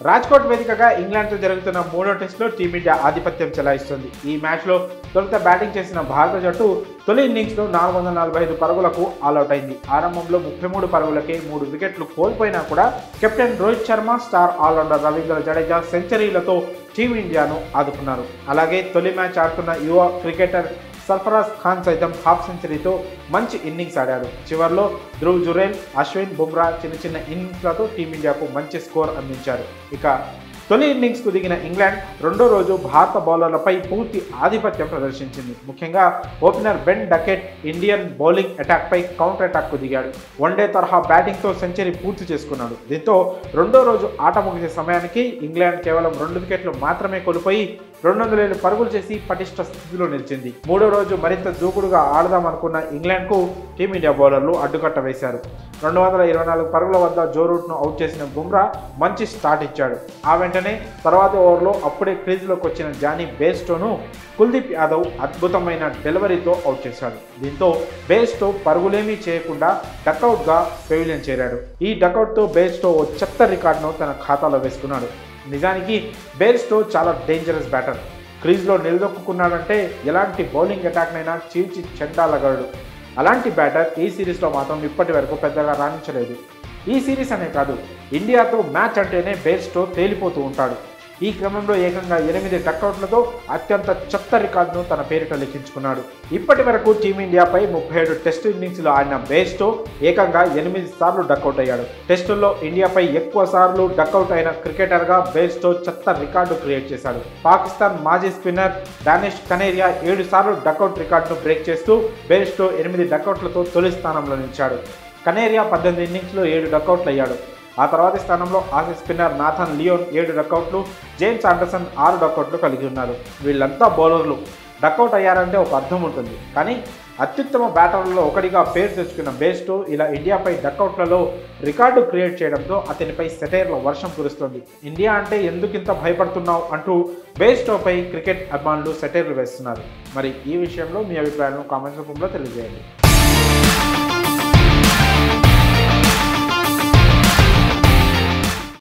రాజ్కోట్ వేదికగా ఇంగ్లాండ్తో జరుగుతున్న మూడో టెస్టులో టీమిండియా ఆధిపత్యం చెలాయిస్తుంది. ఈ మ్యాచ్లో తొలుత బ్యాటింగ్ చేసిన భారత జట్టు తొలి ఇన్నింగ్స్లో 445 పరుగులకు ఆల్అవుట్ అయింది. ఆరంభంలో 33 పరుగులకే 3 వికెట్లు కోల్పోయినా కూడా captain Rohit Sharma, star allrounder Ravindra Jadeja సెంచరీలతో టీమిండియాను ఆదుకున్నారు. అలాగే తొలి మ్యాచ్ ఆడుతున్న యువ క్రికెటర్ సర్ఫరాజ్ ఖాన్ సైతం హాఫ్ సెంచరీతో మంచి ఇన్నింగ్స్ ఆడారు. చివర్లో ధ్రువ్ జురేల్, అశ్విన్, బుమ్రా చిన్న ఇన్నింగ్స్లతో టీమిండియాకు మంచి స్కోర్ అందించారు. ఇక తొలి ఇన్నింగ్స్కు దిగిన ఇంగ్లాండ్ రెండో రోజు భారత బౌలర్లపై పూర్తి ఆధిపత్యం ప్రదర్శించింది. ముఖ్యంగా opener Ben Duckett Indian bowling అటాక్పై కౌంటర్ అటాక్కు దిగాడు. వన్డే తరహా బ్యాటింగ్తో సెంచరీ పూర్తి చేసుకున్నాడు. దీంతో రెండో రోజు ఆట ముగిసే సమయానికి ఇంగ్లాండ్ కేవలం 2 వికెట్లు మాత్రమే కోల్పోయి 207 పరుగులు చేసి పటిష్ట స్థితిలో నిలిచింది. మూడో రోజు మరింత దూకుడుగా ఆడదామనుకున్న ఇంగ్లాండ్కు టీమిండియా బౌలర్లు అడ్డుకట్ట వేశారు. 224 పరుగుల వద్ద జో రూట్ను అవుట్ చేసిన బుమ్రా మంచి స్టార్ట్ ఇచ్చాడు. ఆ వెంటనే తర్వాతి ఓవర్లో అప్పుడే క్రీజ్లోకి వచ్చిన జానీ బేర్స్టోను కుల్దీప్ యాదవ్ అద్భుతమైన డెలివరీతో అవుట్ చేశాడు. దీంతో బేర్స్టో పరుగులేమీ చేయకుండా డకౌట్గా పెవిలియన్ చేరాడు. ఈ డకౌట్తో బేర్స్టో ఓ చెత్త రికార్డును తన ఖాతాలో వేసుకున్నాడు. నిజానికి బేర్స్టో చాలా డేంజరస్ బ్యాటర్. క్రీజ్లో నిలదొక్కున్నాడంటే ఎలాంటి బౌలింగ్ అటాక్నైనా చీల్చి చెండాలగలడు. అలాంటి బ్యాటర్ ఈ సిరీస్లో మాత్రం ఇప్పటి వరకు పెద్దగా రాణించలేదు. ఈ సిరీస్ అనే కాదు, ఇండియాతో మ్యాచ్ అంటేనే బేర్స్టో తేలిపోతూ ఉంటాడు. ఈ క్రమంలో ఏకంగా 8 డకౌట్లతో అత్యంత చెత్త రికార్డును తన పేరిట లిఖించుకున్నాడు. ఇప్పటి వరకు టీమిండియాపై 37 టెస్టు ఇన్నింగ్స్లో ఆడిన బేర్స్టో ఏకంగా 8 సార్లు డకౌట్ అయ్యాడు. టెస్టుల్లో ఇండియాపై ఎక్కువ సార్లు డకౌట్ అయిన క్రికెటర్గా బేర్స్టో చెత్త రికార్డు క్రియేట్ చేశాడు. పాకిస్తాన్ మాజీ స్పిన్నర్ డానిష్ కనేరియా 7 సార్లు డకౌట్ రికార్డును బ్రేక్ చేస్తూ బేర్స్టో 8 డకౌట్లతో తొలి స్థానంలో నిలిచాడు. కనేరియా 18 ఇన్నింగ్స్లో 7 డకౌట్లు అయ్యాడు. ఆ తర్వాతి స్థానంలో ఆసీ స్పిన్నర్ నాథన్ లియోన్ 7 డకౌట్లు, జేమ్స్ ఆండర్సన్ 6 డకౌట్లు కలిగి ఉన్నారు. వీళ్ళంతా బౌలర్లు. డకౌట్ అయ్యారంటే ఒక అర్థం ఉంటుంది. కానీ అత్యుత్తమ బ్యాటర్లలో ఒకటిగా పేరు తెచ్చుకున్న బేర్స్టో ఇలా ఇండియాపై డకౌట్లలో రికార్డు క్రియేట్ చేయడంతో అతనిపై సెటైర్ల వర్షం కురుస్తుంది. ఇండియా అంటే ఎందుకింత భయపడుతున్నావు అంటూ బేర్స్టోపై క్రికెట్ అభిమానులు సెటైర్లు వేస్తున్నారు. మరి ఈ విషయంలో మీ అభిప్రాయాలను కామెంట్స్ రూపంలో తెలియజేయండి.